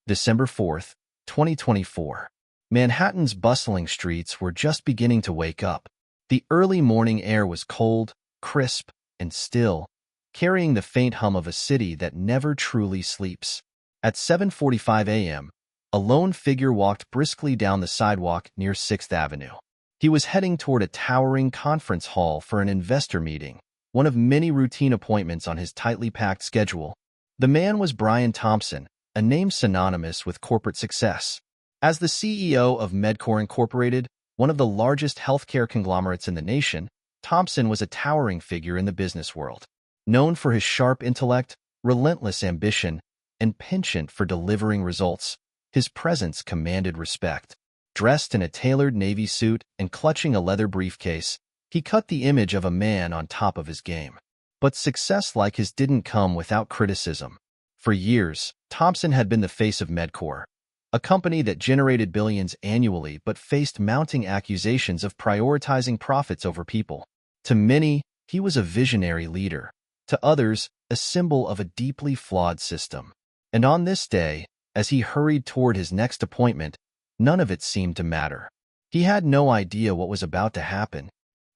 December 4th, 2024. Manhattan's bustling streets were just beginning to wake up. The early morning air was cold, crisp, and still, carrying the faint hum of a city that never truly sleeps. At 7:45 a.m., a lone figure walked briskly down the sidewalk near 6th Avenue. He was heading toward a towering conference hall for an investor meeting, one of many routine appointments on his tightly packed schedule. The man was Brian Thompson, a name synonymous with corporate success. As the CEO of Medcore Incorporated, one of the largest healthcare conglomerates in the nation, Thompson was a towering figure in the business world. Known for his sharp intellect, relentless ambition, and penchant for delivering results, his presence commanded respect. Dressed in a tailored navy suit and clutching a leather briefcase, he cut the image of a man on top of his game. But success like his didn't come without criticism. For years, Thompson had been the face of Medcore, a company that generated billions annually but faced mounting accusations of prioritizing profits over people. To many, he was a visionary leader. To others, a symbol of a deeply flawed system. And on this day, as he hurried toward his next appointment, none of it seemed to matter. He had no idea what was about to happen.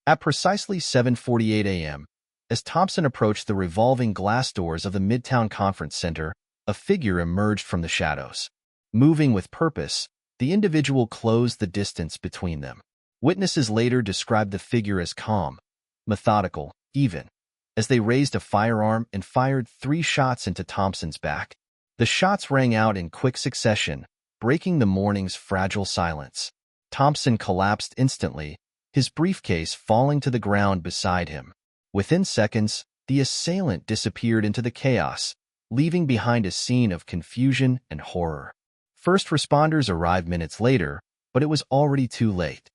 At precisely 7:48 a.m., as Thompson approached the revolving glass doors of the Midtown Conference Center, a figure emerged from the shadows. Moving with purpose, the individual closed the distance between them. Witnesses later described the figure as calm, methodical, even, as they raised a firearm and fired 3 shots into Thompson's back. The shots rang out in quick succession, breaking the morning's fragile silence. Thompson collapsed instantly, his briefcase falling to the ground beside him. Within seconds, the assailant disappeared into the chaos, leaving behind a scene of confusion and horror. First responders arrived minutes later, but it was already too late.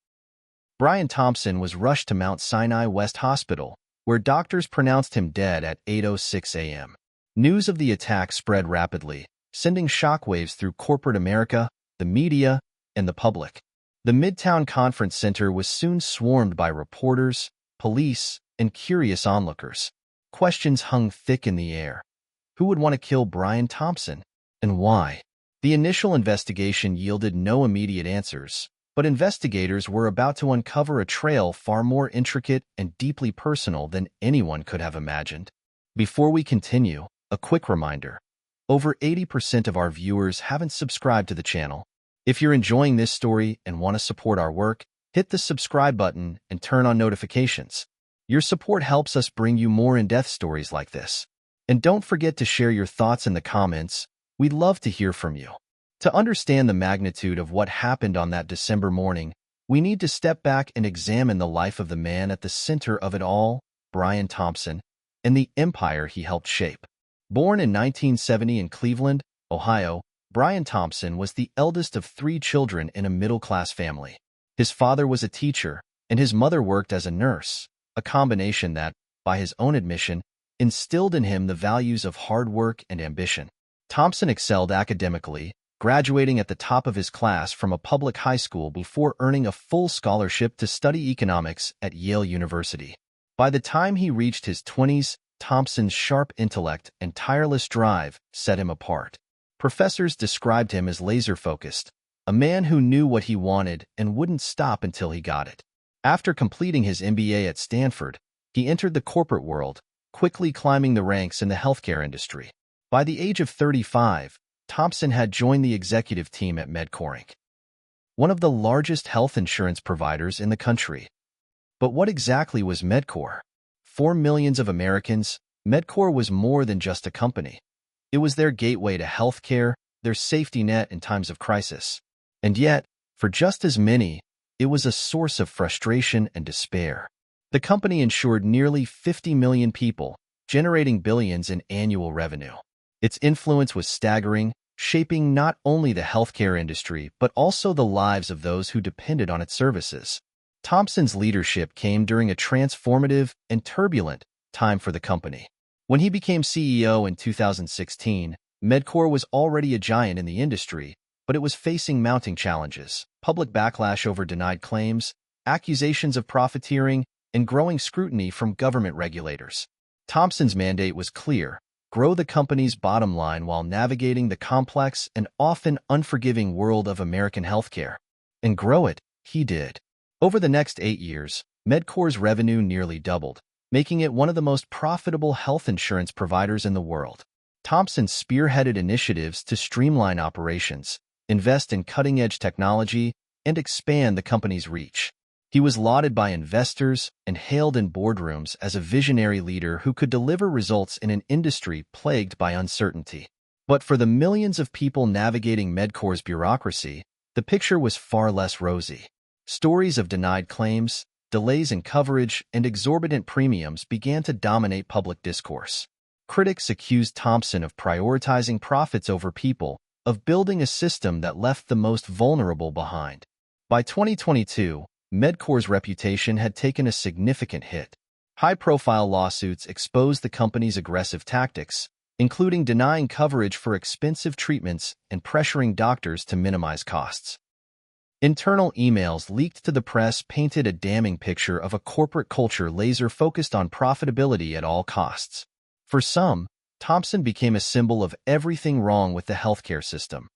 Brian Thompson was rushed to Mount Sinai West Hospital, where doctors pronounced him dead at 8:06 a.m. News of the attack spread rapidly, sending shockwaves through corporate America, the media, and the public. The Midtown Conference Center was soon swarmed by reporters, police, and curious onlookers. Questions hung thick in the air. Who would want to kill Brian Thompson? And why? The initial investigation yielded no immediate answers, but investigators were about to uncover a trail far more intricate and deeply personal than anyone could have imagined. Before we continue, a quick reminder. Over 80% of our viewers haven't subscribed to the channel. If you're enjoying this story and want to support our work, hit the subscribe button and turn on notifications. Your support helps us bring you more in-depth stories like this. And don't forget to share your thoughts in the comments. We'd love to hear from you. To understand the magnitude of what happened on that December morning, we need to step back and examine the life of the man at the center of it all, Brian Thompson, and the empire he helped shape. Born in 1970 in Cleveland, Ohio, Brian Thompson was the eldest of 3 children in a middle-class family. His father was a teacher, and his mother worked as a nurse, a combination that, by his own admission, instilled in him the values of hard work and ambition. Thompson excelled academically, graduating at the top of his class from a public high school before earning a full scholarship to study economics at Yale University. By the time he reached his 20s, Thompson's sharp intellect and tireless drive set him apart. Professors described him as laser-focused, a man who knew what he wanted and wouldn't stop until he got it. After completing his MBA at Stanford, he entered the corporate world, quickly climbing the ranks in the healthcare industry. By the age of 35, Thompson had joined the executive team at Medcore Inc., one of the largest health insurance providers in the country. But what exactly was Medcore? For millions of Americans, Medcore was more than just a company. It was their gateway to healthcare, their safety net in times of crisis. And yet, for just as many, it was a source of frustration and despair. The company insured nearly 50 million people, generating billions in annual revenue. Its influence was staggering, shaping not only the healthcare industry but also the lives of those who depended on its services. Thompson's leadership came during a transformative and turbulent time for the company. When he became CEO in 2016, Medcore was already a giant in the industry, but it was facing mounting challenges: public backlash over denied claims, accusations of profiteering, and growing scrutiny from government regulators. Thompson's mandate was clear: grow the company's bottom line while navigating the complex and often unforgiving world of American healthcare. And grow it, he did. Over the next 8 years, Medcore's revenue nearly doubled, making it one of the most profitable health insurance providers in the world. Thompson spearheaded initiatives to streamline operations, invest in cutting-edge technology, and expand the company's reach. He was lauded by investors and hailed in boardrooms as a visionary leader who could deliver results in an industry plagued by uncertainty. But for the millions of people navigating Medcore's bureaucracy, the picture was far less rosy. Stories of denied claims, delays in coverage, and exorbitant premiums began to dominate public discourse. Critics accused Thompson of prioritizing profits over people, of building a system that left the most vulnerable behind. By 2022, Medcore's reputation had taken a significant hit. High-profile lawsuits exposed the company's aggressive tactics, including denying coverage for expensive treatments and pressuring doctors to minimize costs. Internal emails leaked to the press painted a damning picture of a corporate culture laser-focused on profitability at all costs. For some, Thompson became a symbol of everything wrong with the healthcare system.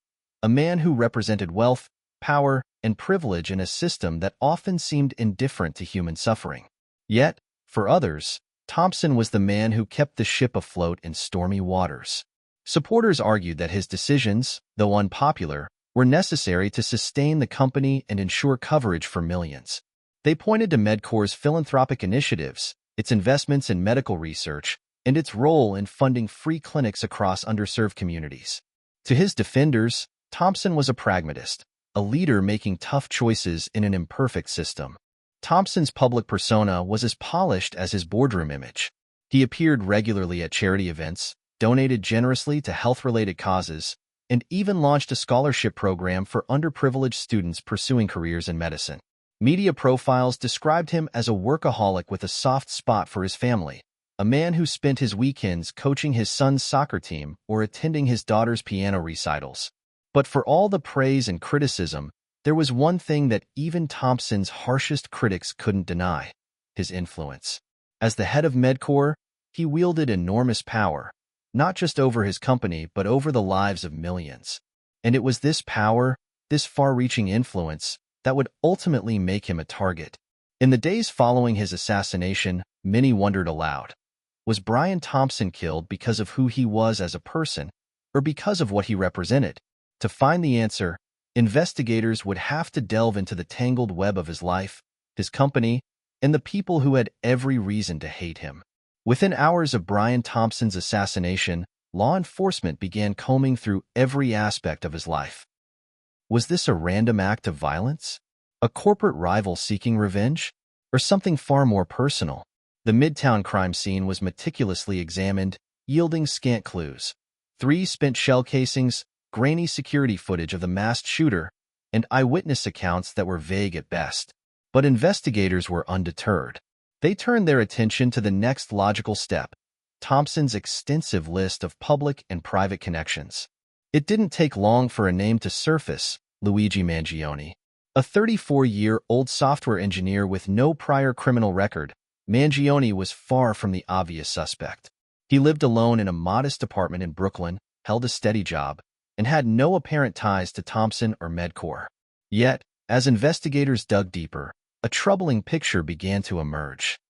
A man who represented wealth, power, and privilege in a system that often seemed indifferent to human suffering. Yet, for others, Thompson was the man who kept the ship afloat in stormy waters. Supporters argued that his decisions, though unpopular, were necessary to sustain the company and ensure coverage for millions. They pointed to Medcore's philanthropic initiatives, its investments in medical research, and its role in funding free clinics across underserved communities. To his defenders, Thompson was a pragmatist, a leader making tough choices in an imperfect system. Thompson's public persona was as polished as his boardroom image. He appeared regularly at charity events, donated generously to health-related causes, and even launched a scholarship program for underprivileged students pursuing careers in medicine. Media profiles described him as a workaholic with a soft spot for his family, a man who spent his weekends coaching his son's soccer team or attending his daughter's piano recitals. But for all the praise and criticism, there was one thing that even Thompson's harshest critics couldn't deny: his influence. As the head of Medcore, he wielded enormous power, not just over his company but over the lives of millions. And it was this power, this far-reaching influence, that would ultimately make him a target. In the days following his assassination, many wondered aloud: was Brian Thompson killed because of who he was as a person, or because of what he represented? To find the answer, investigators would have to delve into the tangled web of his life, his company, and the people who had every reason to hate him. Within hours of Brian Thompson's assassination, law enforcement began combing through every aspect of his life. Was this a random act of violence? A corporate rival seeking revenge? Or something far more personal? The Midtown crime scene was meticulously examined, yielding scant clues. 3 spent shell casings, grainy security footage of the masked shooter, and eyewitness accounts that were vague at best. But investigators were undeterred. They turned their attention to the next logical step: Thompson's extensive list of public and private connections. It didn't take long for a name to surface: Luigi Mangione. A 34-year-old software engineer with no prior criminal record, Mangione was far from the obvious suspect. He lived alone in a modest apartment in Brooklyn, held a steady job, and had no apparent ties to Thompson or Medcore. Yet, as investigators dug deeper, a troubling picture began to emerge.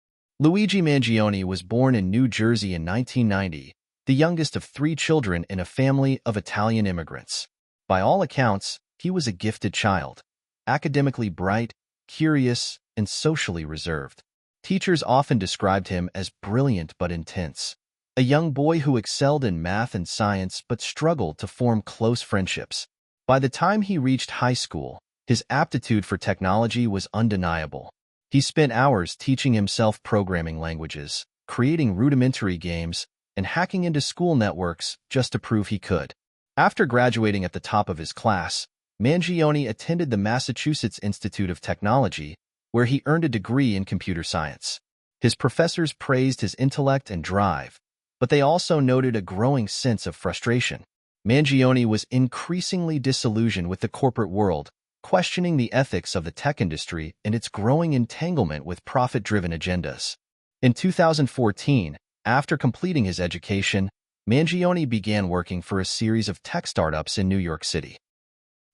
Luigi Mangione was born in New Jersey in 1990, the youngest of 3 children in a family of Italian immigrants. By all accounts, he was a gifted child, academically bright, curious, and socially reserved. Teachers often described him as brilliant but intense, a young boy who excelled in math and science but struggled to form close friendships. By the time he reached high school, his aptitude for technology was undeniable. He spent hours teaching himself programming languages, creating rudimentary games, and hacking into school networks just to prove he could. After graduating at the top of his class, Mangione attended the Massachusetts Institute of Technology, where he earned a degree in computer science. His professors praised his intellect and drive, but they also noted a growing sense of frustration. Mangione was increasingly disillusioned with the corporate world, questioning the ethics of the tech industry and its growing entanglement with profit-driven agendas. In 2014, after completing his education, Mangione began working for a series of tech startups in New York City.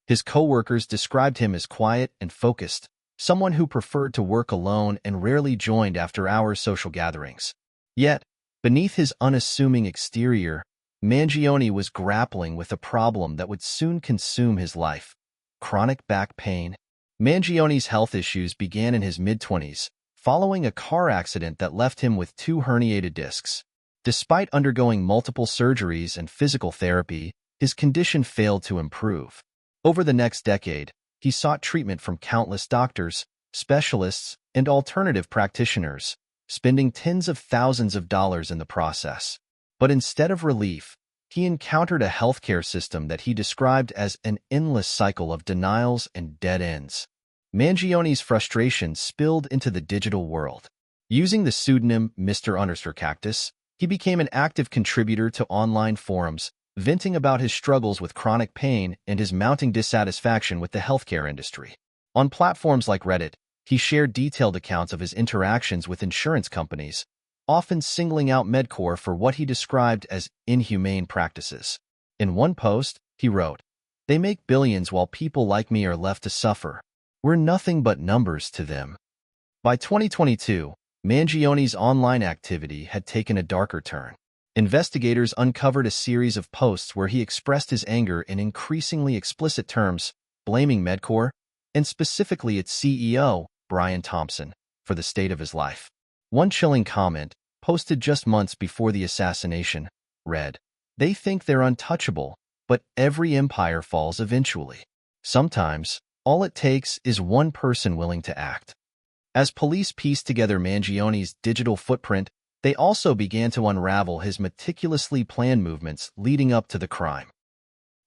His co-workers described him as quiet and focused, someone who preferred to work alone and rarely joined after-hours social gatherings. Yet, beneath his unassuming exterior, Mangione was grappling with a problem that would soon consume his life: chronic back pain. Mangione's health issues began in his mid-20s, following a car accident that left him with 2 herniated discs. Despite undergoing multiple surgeries and physical therapy, his condition failed to improve. Over the next decade, he sought treatment from countless doctors, specialists, and alternative practitioners, spending tens of thousands of dollars in the process. But instead of relief, he encountered a healthcare system that he described as an endless cycle of denials and dead ends. Mangione's frustration spilled into the digital world. Using the pseudonym Mr. Cactus, he became an active contributor to online forums, venting about his struggles with chronic pain and his mounting dissatisfaction with the healthcare industry. On platforms like Reddit, he shared detailed accounts of his interactions with insurance companies, often singling out Medcore for what he described as inhumane practices. In one post, he wrote, "They make billions while people like me are left to suffer. We're nothing but numbers to them." By 2022, Mangione's online activity had taken a darker turn. Investigators uncovered a series of posts where he expressed his anger in increasingly explicit terms, blaming Medcore, and specifically its CEO, Brian Thompson, for the state of his life. One chilling comment, posted just months before the assassination, read, "They think they're untouchable, but every empire falls eventually. Sometimes, all it takes is one person willing to act." As police pieced together Mangione's digital footprint, they also began to unravel his meticulously planned movements leading up to the crime.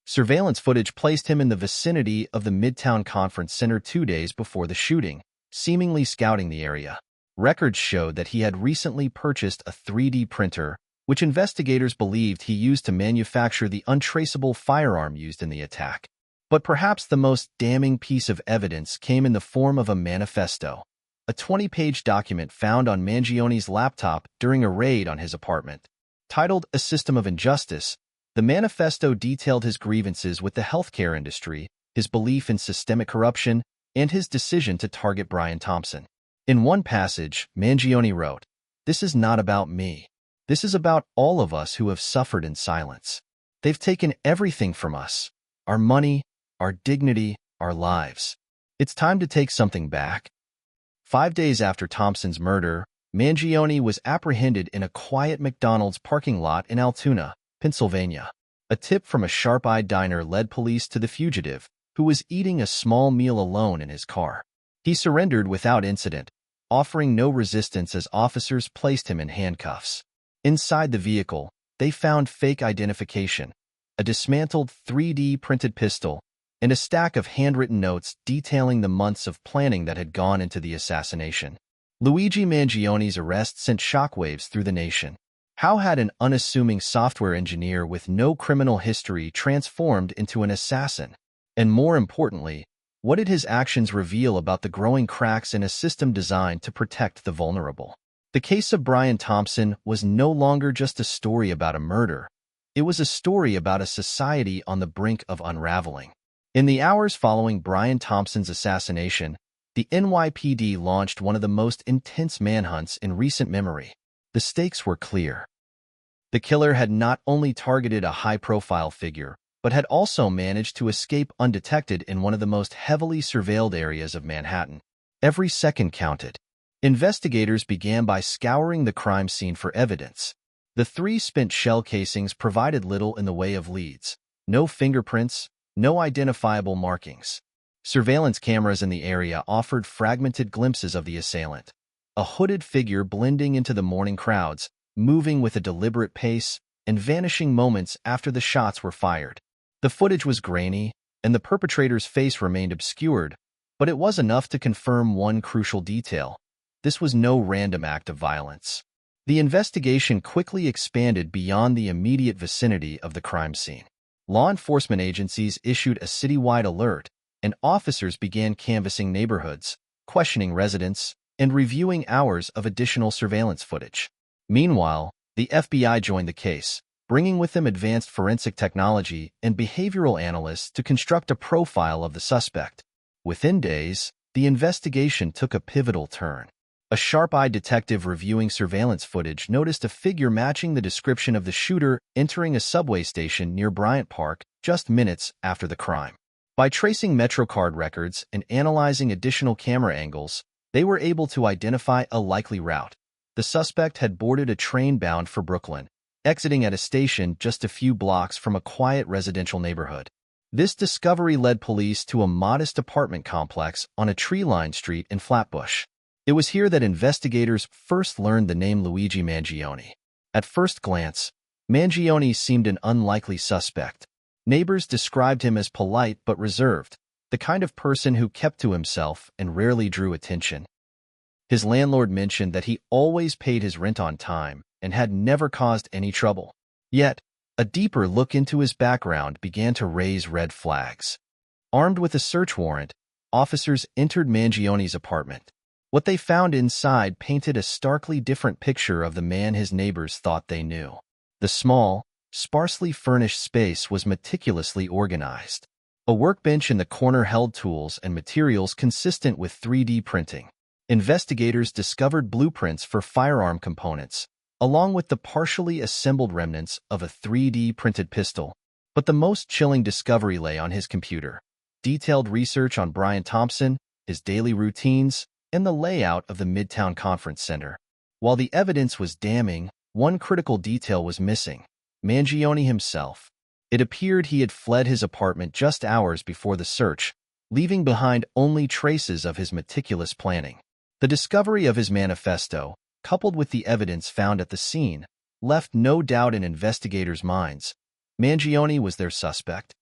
Surveillance footage placed him in the vicinity of the Midtown Conference Center 2 days before the shooting, seemingly scouting the area. Records showed that he had recently purchased a 3D printer, which investigators believed he used to manufacture the untraceable firearm used in the attack. But perhaps the most damning piece of evidence came in the form of a manifesto, a 20-page document found on Mangione's laptop during a raid on his apartment. Titled "A System of Injustice," the manifesto detailed his grievances with the healthcare industry, his belief in systemic corruption, and his decision to target Brian Thompson. In one passage, Mangione wrote, "This is not about me. This is about all of us who have suffered in silence. They've taken everything from us: our money, our dignity, our lives. It's time to take something back." 5 days after Thompson's murder, Mangione was apprehended in a quiet McDonald's parking lot in Altoona, Pennsylvania. A tip from a sharp-eyed diner led police to the fugitive, who was eating a small meal alone in his car. He surrendered without incident, offering no resistance as officers placed him in handcuffs. Inside the vehicle, they found fake identification, a dismantled 3D printed pistol, and a stack of handwritten notes detailing the months of planning that had gone into the assassination. Luigi Mangione's arrest sent shockwaves through the nation. How had an unassuming software engineer with no criminal history transformed into an assassin? And more importantly, what did his actions reveal about the growing cracks in a system designed to protect the vulnerable? The case of Brian Thompson was no longer just a story about a murder. It was a story about a society on the brink of unraveling. In the hours following Brian Thompson's assassination, the NYPD launched one of the most intense manhunts in recent memory. The stakes were clear. The killer had not only targeted a high-profile figure, but had also managed to escape undetected in one of the most heavily surveilled areas of Manhattan. Every second counted. Investigators began by scouring the crime scene for evidence. The 3 spent shell casings provided little in the way of leads. No fingerprints, no identifiable markings. Surveillance cameras in the area offered fragmented glimpses of the assailant, a hooded figure blending into the morning crowds, moving with a deliberate pace and vanishing moments after the shots were fired. The footage was grainy, and the perpetrator's face remained obscured, but it was enough to confirm one crucial detail: this was no random act of violence. The investigation quickly expanded beyond the immediate vicinity of the crime scene. Law enforcement agencies issued a citywide alert, and officers began canvassing neighborhoods, questioning residents, and reviewing hours of additional surveillance footage. Meanwhile, the FBI joined the case, bringing with them advanced forensic technology and behavioral analysts to construct a profile of the suspect. Within days, the investigation took a pivotal turn. A sharp-eyed detective reviewing surveillance footage noticed a figure matching the description of the shooter entering a subway station near Bryant Park just minutes after the crime. By tracing MetroCard records and analyzing additional camera angles, they were able to identify a likely route. The suspect had boarded a train bound for Brooklyn, exiting at a station just a few blocks from a quiet residential neighborhood. This discovery led police to a modest apartment complex on a tree-lined street in Flatbush. It was here that investigators first learned the name Luigi Mangione. At first glance, Mangione seemed an unlikely suspect. Neighbors described him as polite but reserved, the kind of person who kept to himself and rarely drew attention. His landlord mentioned that he always paid his rent on time and had never caused any trouble. Yet, a deeper look into his background began to raise red flags. Armed with a search warrant, officers entered Mangione's apartment. What they found inside painted a starkly different picture of the man his neighbors thought they knew. The small, sparsely furnished space was meticulously organized. A workbench in the corner held tools and materials consistent with 3D printing. Investigators discovered blueprints for firearm components, along with the partially assembled remnants of a 3D printed pistol. But the most chilling discovery lay on his computer. Detailed research on Brian Thompson, his daily routines, and the layout of the Midtown Conference Center. While the evidence was damning, one critical detail was missing: Mangione himself. It appeared he had fled his apartment just hours before the search, leaving behind only traces of his meticulous planning. The discovery of his manifesto, coupled with the evidence found at the scene, left no doubt in investigators' minds. Mangione was their suspect.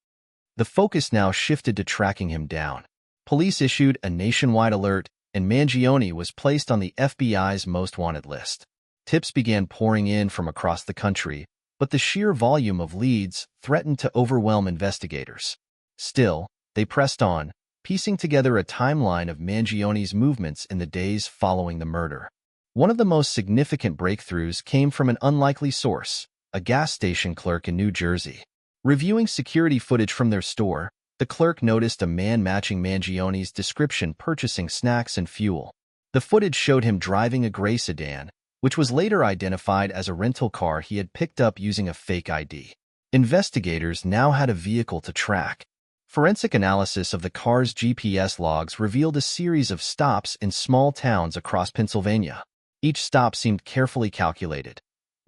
The focus now shifted to tracking him down. Police issued a nationwide alert, and Mangione was placed on the FBI's most wanted list. Tips began pouring in from across the country, but the sheer volume of leads threatened to overwhelm investigators. Still, they pressed on, piecing together a timeline of Mangione's movements in the days following the murder. One of the most significant breakthroughs came from an unlikely source, a gas station clerk in New Jersey. Reviewing security footage from their store, the clerk noticed a man matching Mangione's description purchasing snacks and fuel. The footage showed him driving a gray sedan, which was later identified as a rental car he had picked up using a fake ID. Investigators now had a vehicle to track. Forensic analysis of the car's GPS logs revealed a series of stops in small towns across Pennsylvania. Each stop seemed carefully calculated.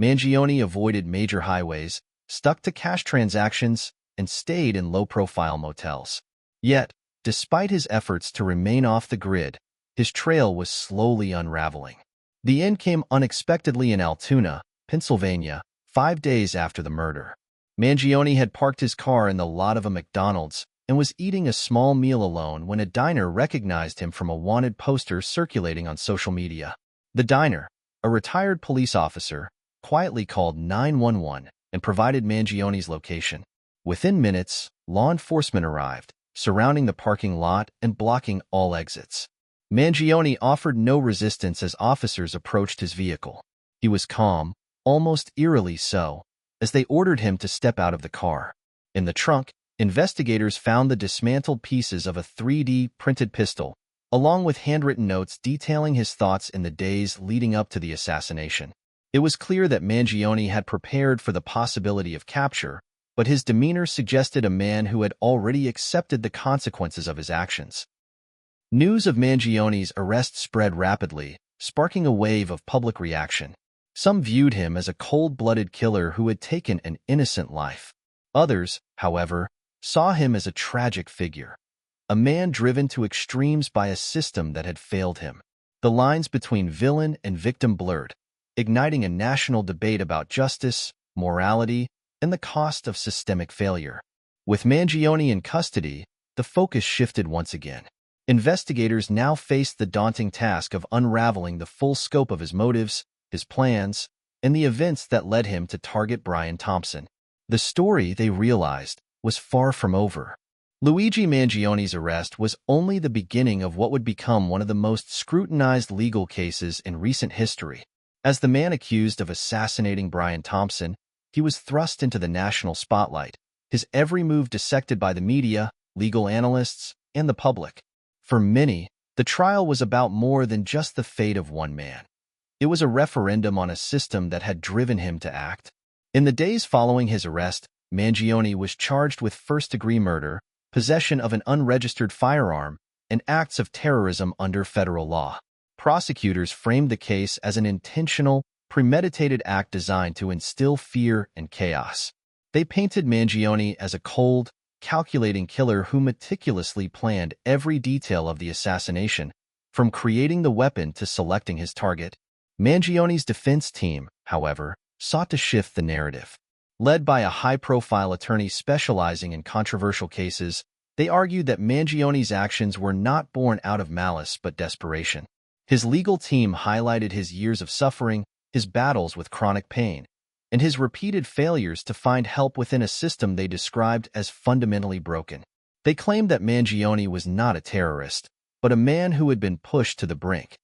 Mangione avoided major highways, stuck to cash transactions, and stayed in low-profile motels. Yet, despite his efforts to remain off the grid, his trail was slowly unraveling. The end came unexpectedly in Altoona, Pennsylvania, 5 days after the murder. Mangione had parked his car in the lot of a McDonald's and was eating a small meal alone when a diner recognized him from a wanted poster circulating on social media. The diner, a retired police officer, quietly called 911 and provided Mangione's location. Within minutes, law enforcement arrived, surrounding the parking lot and blocking all exits. Mangione offered no resistance as officers approached his vehicle. He was calm, almost eerily so, as they ordered him to step out of the car. In the trunk, investigators found the dismantled pieces of a 3D printed pistol, along with handwritten notes detailing his thoughts in the days leading up to the assassination. It was clear that Mangione had prepared for the possibility of capture, but his demeanor suggested a man who had already accepted the consequences of his actions. News of Mangione's arrest spread rapidly, sparking a wave of public reaction. Some viewed him as a cold-blooded killer who had taken an innocent life. Others, however, saw him as a tragic figure, a man driven to extremes by a system that had failed him. The lines between villain and victim blurred, igniting a national debate about justice, morality, and the cost of systemic failure. With Mangione in custody, the focus shifted once again. Investigators now faced the daunting task of unraveling the full scope of his motives, his plans, and the events that led him to target Brian Thompson. The story, they realized, was far from over. Luigi Mangione's arrest was only the beginning of what would become one of the most scrutinized legal cases in recent history. As the man accused of assassinating Brian Thompson, He was thrust into the national spotlight, his every move dissected by the media, legal analysts, and the public. For many, the trial was about more than just the fate of one man. It was a referendum on a system that had driven him to act. In the days following his arrest, Mangione was charged with first-degree murder, possession of an unregistered firearm, and acts of terrorism under federal law. Prosecutors framed the case as an intentional, premeditated act designed to instill fear and chaos. They painted Mangione as a cold, calculating killer who meticulously planned every detail of the assassination, from creating the weapon to selecting his target. Mangione's defense team, however, sought to shift the narrative. Led by a high-profile attorney specializing in controversial cases, they argued that Mangione's actions were not born out of malice but desperation. His legal team highlighted his years of suffering, his battles with chronic pain, and his repeated failures to find help within a system they described as fundamentally broken. They claimed that Mangione was not a terrorist, but a man who had been pushed to the brink.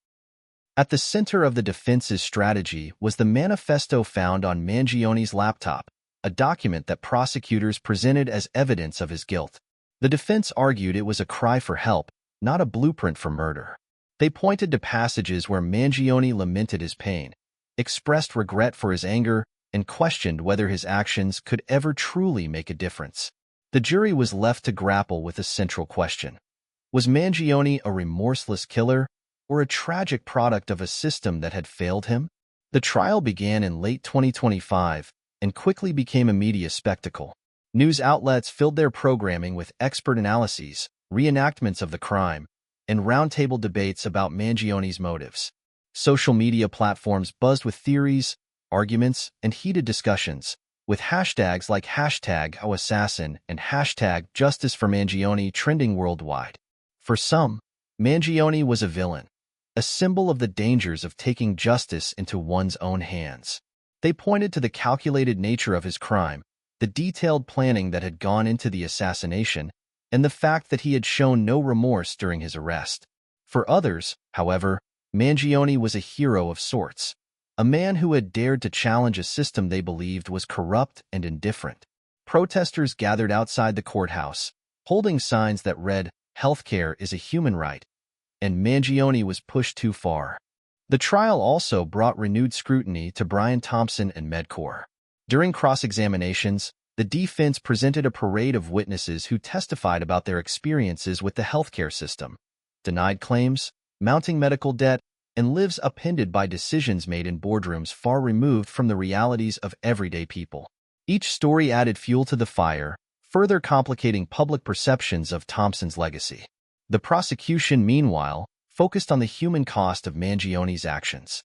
At the center of the defense's strategy was the manifesto found on Mangione's laptop, a document that prosecutors presented as evidence of his guilt. The defense argued it was a cry for help, not a blueprint for murder. They pointed to passages where Mangione lamented his pain, expressed regret for his anger, and questioned whether his actions could ever truly make a difference. The jury was left to grapple with a central question. Was Mangione a remorseless killer, or a tragic product of a system that had failed him? The trial began in late 2025 and quickly became a media spectacle. News outlets filled their programming with expert analyses, reenactments of the crime, and roundtable debates about Mangione's motives. Social media platforms buzzed with theories, arguments, and heated discussions, with hashtags like #OAssassin and #JusticeForMangione trending worldwide. For some, Mangione was a villain, a symbol of the dangers of taking justice into one's own hands. They pointed to the calculated nature of his crime, the detailed planning that had gone into the assassination, and the fact that he had shown no remorse during his arrest. For others, however, Mangione was a hero of sorts, a man who had dared to challenge a system they believed was corrupt and indifferent. Protesters gathered outside the courthouse, holding signs that read, "Healthcare is a human right," and Mangione was pushed too far. The trial also brought renewed scrutiny to Brian Thompson and Medcore. During cross-examinations, the defense presented a parade of witnesses who testified about their experiences with the healthcare system, denied claims, mounting medical debt, and lives upended by decisions made in boardrooms far removed from the realities of everyday people. Each story added fuel to the fire, further complicating public perceptions of Thompson's legacy. The prosecution, meanwhile, focused on the human cost of Mangione's actions.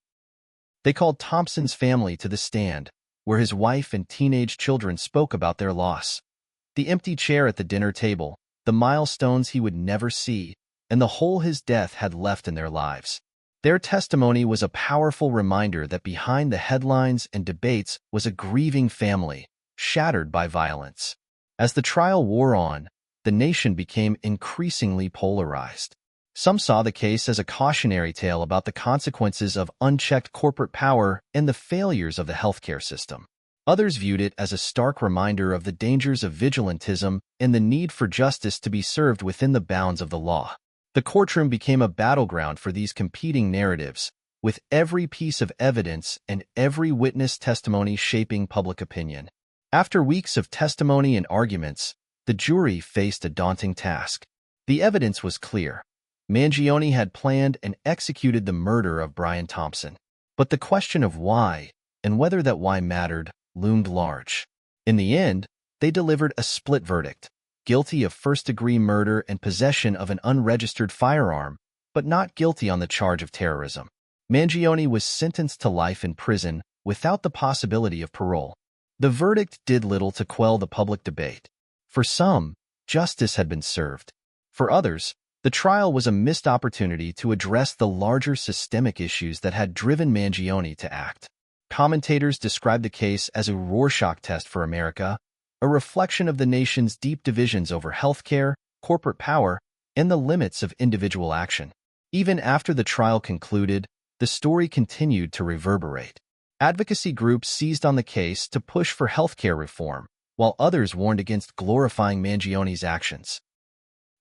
They called Thompson's family to the stand, where his wife and teenage children spoke about their loss. The empty chair at the dinner table, the milestones he would never see, and the hole his death had left in their lives. Their testimony was a powerful reminder that behind the headlines and debates was a grieving family, shattered by violence. As the trial wore on, the nation became increasingly polarized. Some saw the case as a cautionary tale about the consequences of unchecked corporate power and the failures of the healthcare system. Others viewed it as a stark reminder of the dangers of vigilantism and the need for justice to be served within the bounds of the law. The courtroom became a battleground for these competing narratives, with every piece of evidence and every witness testimony shaping public opinion. After weeks of testimony and arguments, the jury faced a daunting task. The evidence was clear. Mangione had planned and executed the murder of Brian Thompson. But the question of why, and whether that why mattered, loomed large. In the end, they delivered a split verdict: guilty of first-degree murder and possession of an unregistered firearm, but not guilty on the charge of terrorism. Mangione was sentenced to life in prison without the possibility of parole. The verdict did little to quell the public debate. For some, justice had been served. For others, the trial was a missed opportunity to address the larger systemic issues that had driven Mangione to act. Commentators described the case as a Rorschach test for America, a reflection of the nation's deep divisions over healthcare, corporate power, and the limits of individual action. Even after the trial concluded, the story continued to reverberate. Advocacy groups seized on the case to push for healthcare reform, while others warned against glorifying Mangione's actions.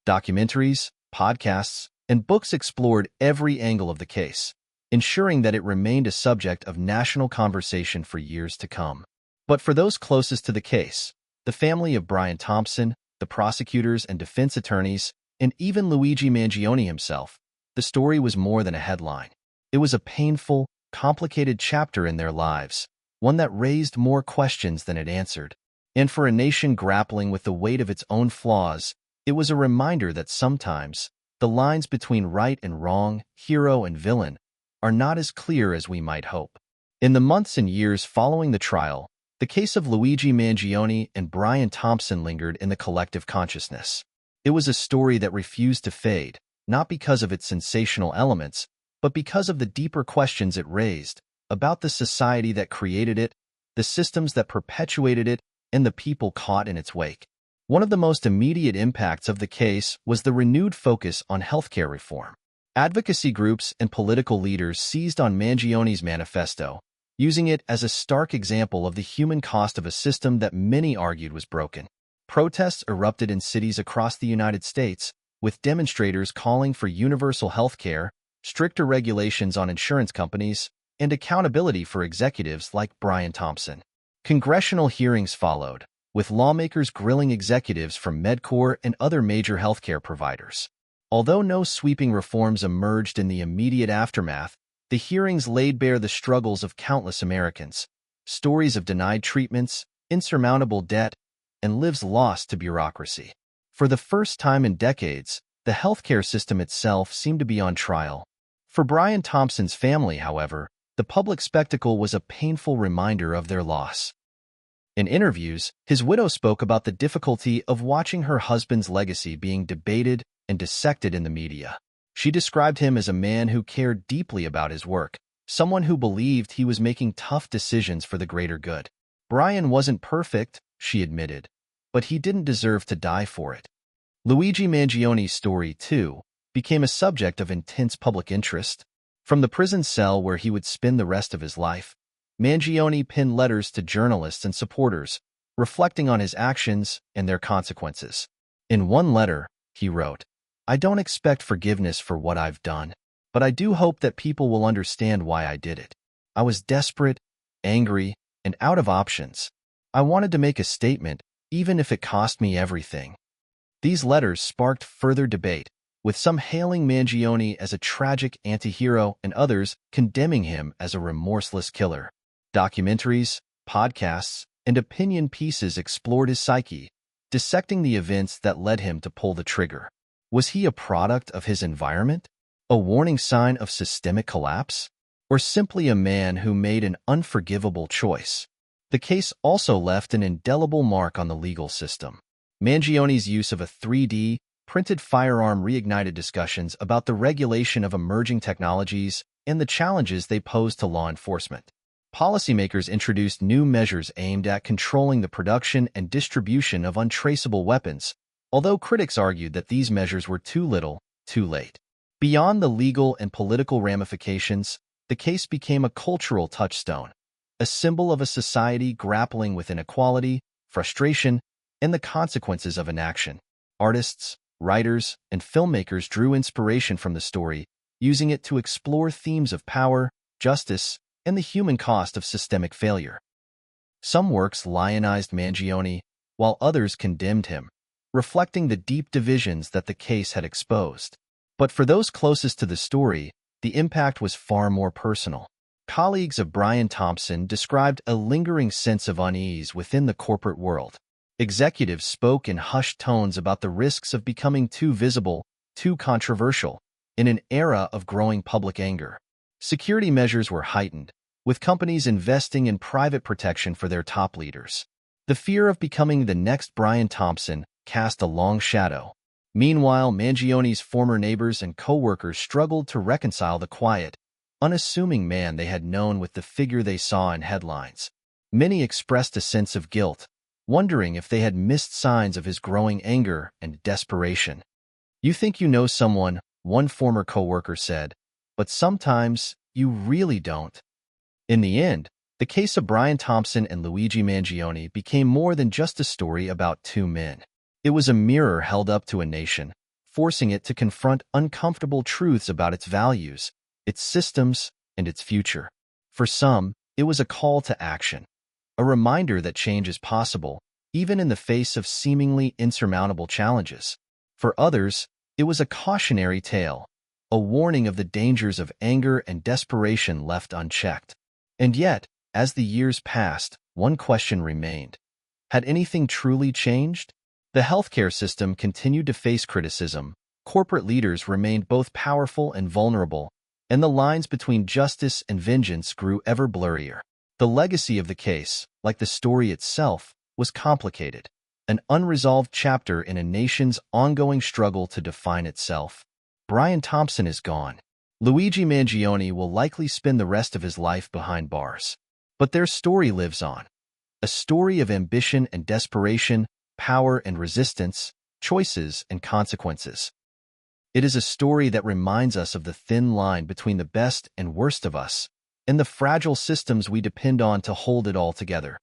Documentaries, podcasts, and books explored every angle of the case, ensuring that it remained a subject of national conversation for years to come. But for those closest to the case, the family of Brian Thompson, the prosecutors and defense attorneys, and even Luigi Mangione himself, the story was more than a headline. It was a painful, complicated chapter in their lives, one that raised more questions than it answered. And for a nation grappling with the weight of its own flaws, it was a reminder that sometimes the lines between right and wrong, hero and villain, are not as clear as we might hope. In the months and years following the trial, the case of Luigi Mangione and Brian Thompson lingered in the collective consciousness. It was a story that refused to fade, not because of its sensational elements, but because of the deeper questions it raised about the society that created it, the systems that perpetuated it, and the people caught in its wake. One of the most immediate impacts of the case was the renewed focus on healthcare reform. Advocacy groups and political leaders seized on Mangione's manifesto, using it as a stark example of the human cost of a system that many argued was broken. Protests erupted in cities across the United States, with demonstrators calling for universal health care, stricter regulations on insurance companies, and accountability for executives like Brian Thompson. Congressional hearings followed, with lawmakers grilling executives from Medicare and other major healthcare providers. Although no sweeping reforms emerged in the immediate aftermath, the hearings laid bare the struggles of countless Americans, stories of denied treatments, insurmountable debt, and lives lost to bureaucracy. For the first time in decades, the healthcare system itself seemed to be on trial. For Brian Thompson's family, however, the public spectacle was a painful reminder of their loss. In interviews, his widow spoke about the difficulty of watching her husband's legacy being debated and dissected in the media. She described him as a man who cared deeply about his work, someone who believed he was making tough decisions for the greater good. Brian wasn't perfect, she admitted, but he didn't deserve to die for it. Luigi Mangione's story, too, became a subject of intense public interest. From the prison cell where he would spend the rest of his life, Mangione penned letters to journalists and supporters, reflecting on his actions and their consequences. In one letter, he wrote, "I don't expect forgiveness for what I've done, but I do hope that people will understand why I did it. I was desperate, angry, and out of options. I wanted to make a statement, even if it cost me everything." These letters sparked further debate, with some hailing Mangione as a tragic anti-hero and others condemning him as a remorseless killer. Documentaries, podcasts, and opinion pieces explored his psyche, dissecting the events that led him to pull the trigger. Was he a product of his environment? A warning sign of systemic collapse? Or simply a man who made an unforgivable choice? The case also left an indelible mark on the legal system. Mangione's use of a 3D printed firearm reignited discussions about the regulation of emerging technologies and the challenges they pose to law enforcement. Policymakers introduced new measures aimed at controlling the production and distribution of untraceable weapons, although critics argued that these measures were too little, too late. Beyond the legal and political ramifications, the case became a cultural touchstone, a symbol of a society grappling with inequality, frustration, and the consequences of inaction. Artists, writers, and filmmakers drew inspiration from the story, using it to explore themes of power, justice, and the human cost of systemic failure. Some works lionized Mangione, while others condemned him, reflecting the deep divisions that the case had exposed. But for those closest to the story, the impact was far more personal. Colleagues of Brian Thompson described a lingering sense of unease within the corporate world. Executives spoke in hushed tones about the risks of becoming too visible, too controversial, in an era of growing public anger. Security measures were heightened, with companies investing in private protection for their top leaders. The fear of becoming the next Brian Thompson cast a long shadow. Meanwhile, Mangione's former neighbors and co-workers struggled to reconcile the quiet, unassuming man they had known with the figure they saw in headlines. Many expressed a sense of guilt, wondering if they had missed signs of his growing anger and desperation. "You think you know someone," one former co-worker said, "but sometimes you really don't." In the end, The case of Brian Thompson and Luigi Mangione became more than just a story about two men. It was a mirror held up to a nation, forcing it to confront uncomfortable truths about its values, its systems, and its future. For some, it was a call to action, a reminder that change is possible, even in the face of seemingly insurmountable challenges. For others, it was a cautionary tale, a warning of the dangers of anger and desperation left unchecked. And yet, as the years passed, one question remained. Had anything truly changed? The healthcare system continued to face criticism, corporate leaders remained both powerful and vulnerable, and the lines between justice and vengeance grew ever blurrier. The legacy of the case, like the story itself, was complicated, an unresolved chapter in a nation's ongoing struggle to define itself. Brian Thompson is gone. Luigi Mangione will likely spend the rest of his life behind bars. But their story lives on. A story of ambition and desperation, power and resistance, choices and consequences. It is a story that reminds us of the thin line between the best and worst of us, and the fragile systems we depend on to hold it all together.